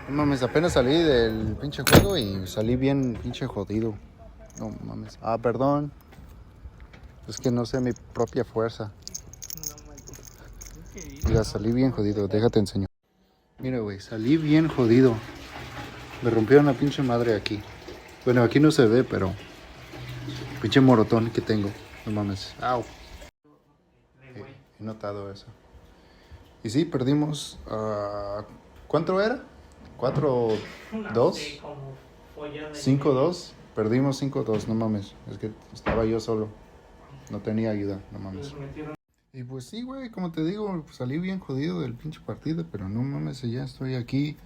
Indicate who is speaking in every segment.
Speaker 1: No mames, apenas salí del pinche juego y salí bien pinche jodido. No mames. Ah, perdón. Es que no sé mi propia fuerza. Mira, salí bien jodido. Déjate enseño. Mira, güey, salí bien jodido. Me rompieron la pinche madre aquí. Bueno, aquí no se ve, pero pinche morotón que tengo. No mames. Au. He notado eso. Y sí, perdimos. ¿Cuánto era? 4-2. 5-2. Perdimos 5-2, no mames. Es que estaba yo solo. No tenía ayuda, no mames. Y pues sí, güey, como te digo, salí bien jodido del pinche partido, pero no mames, ya estoy aquí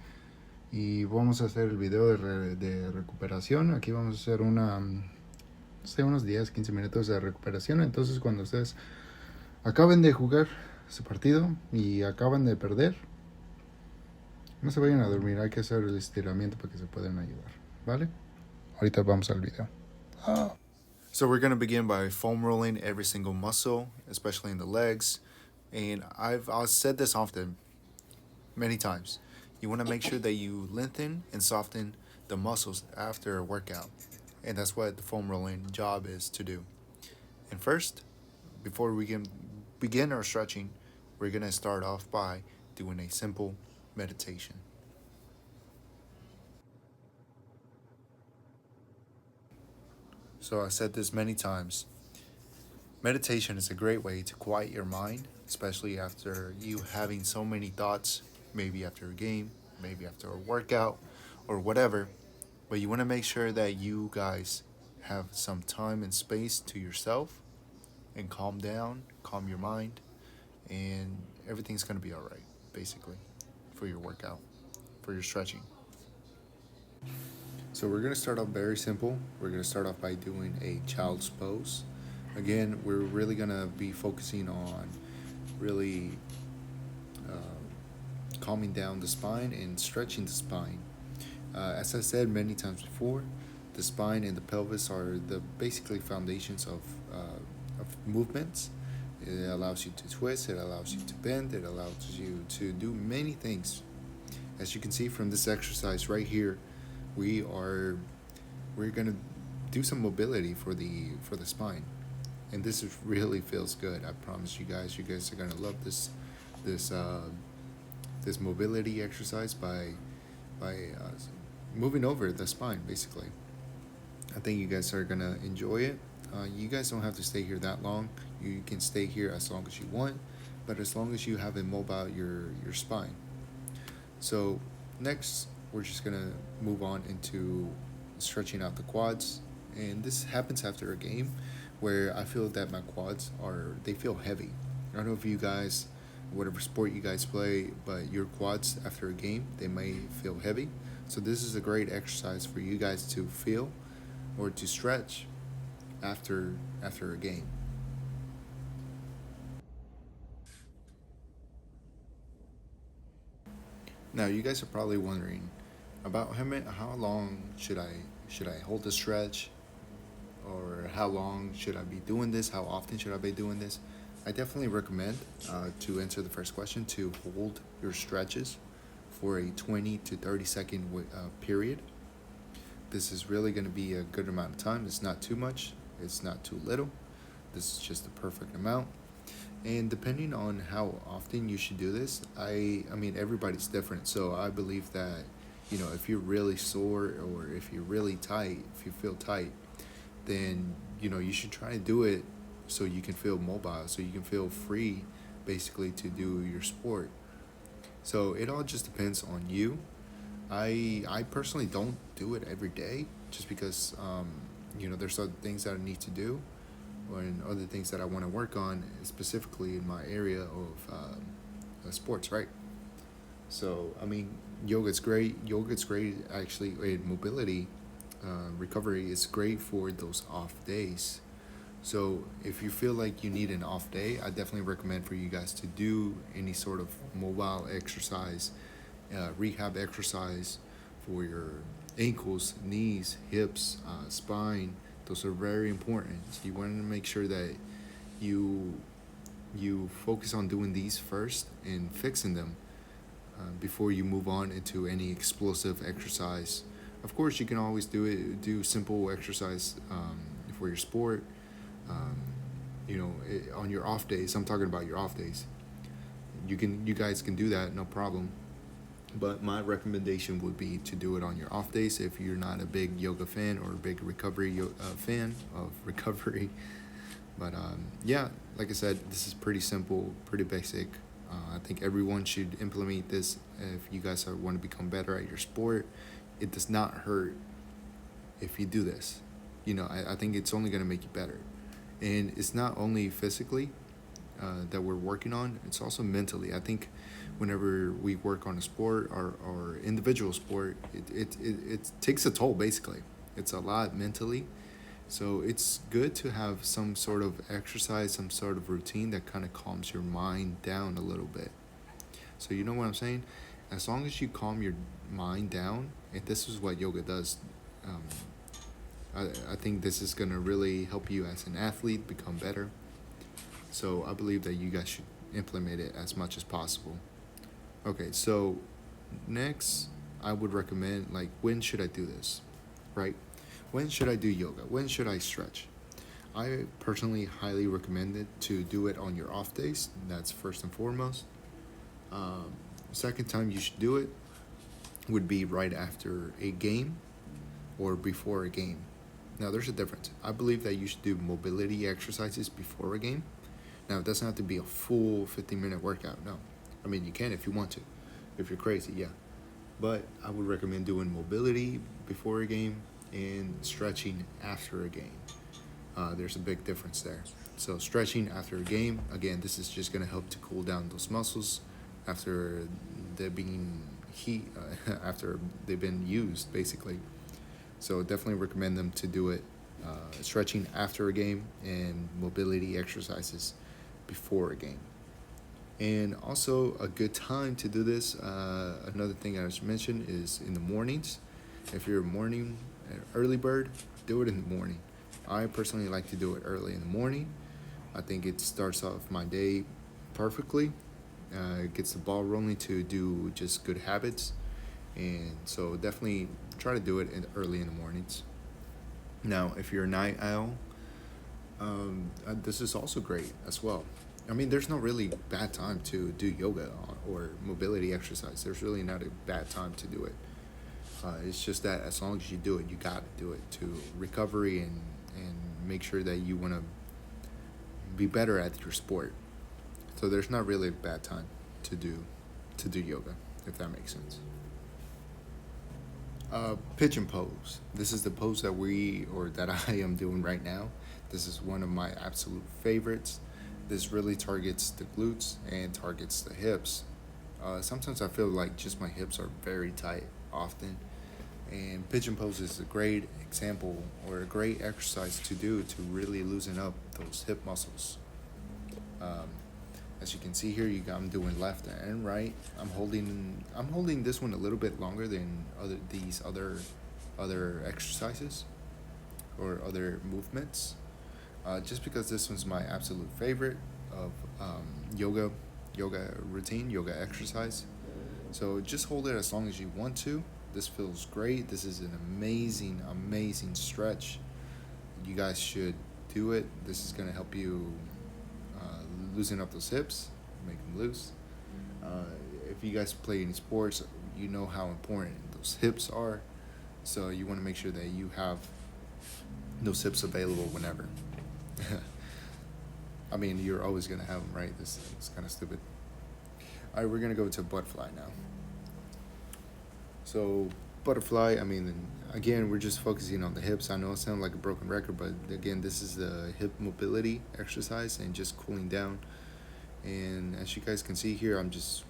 Speaker 1: y vamos a hacer el video de recuperación. Aquí vamos a hacer no sé, unos 10, 15 minutos de recuperación. Entonces, cuando ustedes acaben de jugar su partido y acaban de perder, no se vayan a dormir, hay que hacer el estiramiento para que se puedan ayudar, ¿vale? Ahorita vamos al video. So we're going to begin by foam rolling every single muscle, especially in the legs. And I've said this often, many times. You want to make sure that you lengthen and soften the muscles after a workout. And that's what the foam rolling job is to do. And first, before we can begin our stretching, we're going to start off by doing a simple meditation. So I said this many times. Meditation is a great way to quiet your mind, especially after you having so many thoughts, maybe after a game, maybe after a workout, or whatever. But you want to make sure that you guys have some time and space to yourself and calm down, calm your mind, and everything's going to be all right, basically, for your workout, for your stretching. So we're going to start off very simple. We're going to start off by doing a child's pose. Again, we're really going to be focusing on really calming down the spine and stretching the spine. As I said many times before, the spine and the pelvis are the basically foundations of movements. It allows you to twist, it allows you to bend, it allows you to do many things. As you can see from this exercise right here, we're gonna do some mobility for the spine, and this really feels good. I promise you guys are gonna love this this mobility exercise by moving over the spine. Basically, I think you guys are gonna enjoy it. You guys don't have to stay here that long. You can stay here as long as you want, but as long as you have immobile your spine. So next, we're just gonna move on into stretching out the quads, and this happens after a game where I feel that my quads they feel heavy. I don't know if you guys, whatever sport you guys play, but your quads after a game they may feel heavy. So this is a great exercise for you guys to feel or to stretch after a game. Now you guys are probably wondering about how long should I hold the stretch, or how long should I be doing this? How often should I be doing this? I definitely recommend, to answer the first question, to hold your stretches for a 20 to 30-second period. This is really going to be a good amount of time. It's not too much, it's not too little. This is just the perfect amount. And depending on how often you should do this, I mean, everybody's different. So I believe that, if you're really sore or if you're really tight, if you feel tight, then, you should try to do it so you can feel mobile, so you can feel free, basically, to do your sport. So it all just depends on you. I personally don't do it every day just because, there's other things that I need to do and other things that I want to work on, specifically in my area of sports, right? So, I mean, yoga's great. Yoga's great, actually, in mobility. Recovery is great for those off days. So, if you feel like you need an off day, I definitely recommend for you guys to do any sort of mobile exercise, rehab exercise for your ankles, knees, hips, spine. Those are very important. So you want to make sure that you focus on doing these first and fixing them. before you move on into any explosive exercise. Of course, you can always do simple exercise for your sport. Um, on your off days. I'm talking about your off days. You guys can do that, no problem. But my recommendation would be to do it on your off days if you're not a big yoga fan or a big recovery fan of recovery. But yeah, like I said, this is pretty simple, pretty basic. I think everyone should implement this if you guys want to become better at your sport. It does not hurt if you do this. I think it's only going to make you better. And it's not only physically that we're working on, it's also mentally. I think whenever we work on a sport or individual sport, it takes a toll, basically. It's a lot mentally. So it's good to have some sort of exercise, some sort of routine that kind of calms your mind down a little bit. So you know what I'm saying? As long as you calm your mind down, and this is what yoga does, um, I think this is going to really help you as an athlete become better. So I believe that you guys should implement it as much as possible. Okay, so next, I would recommend, like, when should I do this, right? When should I do yoga? When should I stretch? I personally highly recommend it to do it on your off days. That's first and foremost. Um, Second time you should do it would be right after a game or before a game. Now, there's a difference. I believe that you should do mobility exercises before a game. Now, it doesn't have to be a full 15-minute workout. No. I mean, you can if you want to. If you're crazy, yeah. But I would recommend doing mobility before a game and stretching after a game. There's a big difference there. So stretching after a game, again, this is just going to help to cool down those muscles after they're being after they've been used, basically. So definitely recommend them to do it stretching after a game and mobility exercises before a game. And also a good time to do this, another thing I should mention is in the mornings. If you're a morning early bird, do it in the morning. I personally like to do it early in the morning. I think it starts off my day perfectly. It gets the ball rolling to do just good habits. And so definitely try to do it early in the mornings. Now, if you're a night owl, this is also great as well. I mean, there's no really bad time to do yoga or mobility exercise. There's really not a bad time to do it. It's just that as long as you do it, you got to do it to recovery and make sure that you want to be better at your sport. So there's not really a bad time to do yoga, if that makes sense. Pigeon pose. This is the pose that I am doing right now. This is one of my absolute favorites. This really targets the glutes and targets the hips. Sometimes I feel like just my hips are very tight often. And pigeon pose is a great example or a great exercise to do to really loosen up those hip muscles. Um, as you can see here, I'm doing left and right. I'm holding this one a little bit longer than these other exercises or other movements. Just because this one's my absolute favorite of yoga routine, yoga exercise. So just hold it as long as you want to. This feels great. This is an amazing stretch. You guys should do it. This is going to help you loosen up those hips, make them loose. If you guys play any sports, you know how important those hips are. So you want to make sure that you have those hips available whenever. I mean, you're always going to have them, right? This is kind of stupid. All right, we're going to go to butterfly now. So butterfly, I mean, again, we're just focusing on the hips. I know it sounds like a broken record, but again, this is the hip mobility exercise and just cooling down. And as you guys can see here, I'm just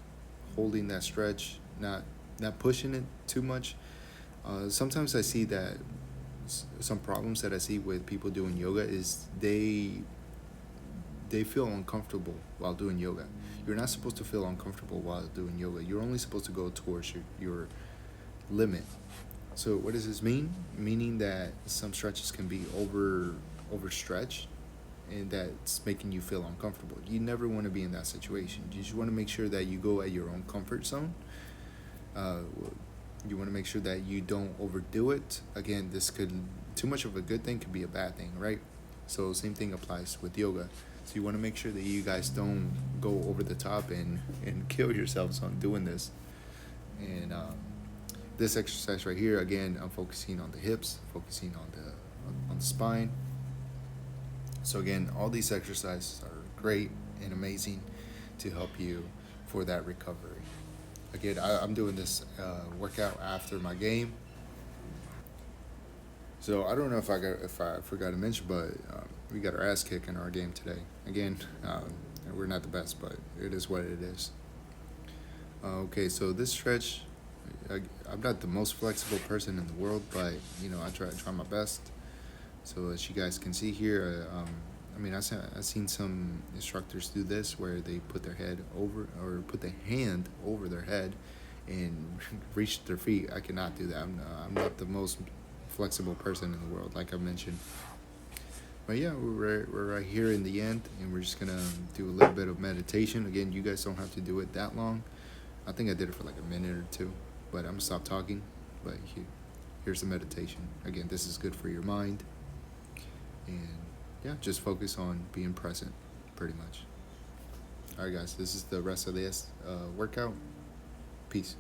Speaker 1: holding that stretch, not pushing it too much. Sometimes I see that some problems that I see with people doing yoga is they feel uncomfortable while doing yoga. You're not supposed to feel uncomfortable while doing yoga. You're only supposed to go towards your limit. So what does this mean? Meaning that some stretches can be overstretched and that's making you feel uncomfortable. You never want to be in that situation. You just want to make sure that you go at your own comfort zone. uh, you want to make sure that you don't overdo it. Again, this could, too much of a good thing could be a bad thing, right? So same thing applies with yoga. So you want to make sure that you guys don't go over the top and kill yourselves on doing this. And this exercise right here, again, I'm focusing on the hips, focusing on the spine. So again, all these exercises are great and amazing to help you for that recovery. Again, I'm doing this workout after my game. So I don't know if I forgot to mention, but we got our ass kicked in our game today. Again, we're not the best, but it is what it is. Okay, so this stretch, I'm not the most flexible person in the world, but I try my best. So as you guys can see here, I mean, I've seen some instructors do this where they put their head over or put the hand over their head and reach their feet. I cannot do that. I'm not the most flexible person in the world, like I mentioned. But yeah, we're right here in the end, and we're just gonna do a little bit of meditation. Again, you guys don't have to do it that long. I think I did it for like a minute or two, but I'm gonna stop talking. But here's the meditation. Again, this is good for your mind, and yeah, just focus on being present, pretty much. All right, guys, this is the rest of this workout. Peace.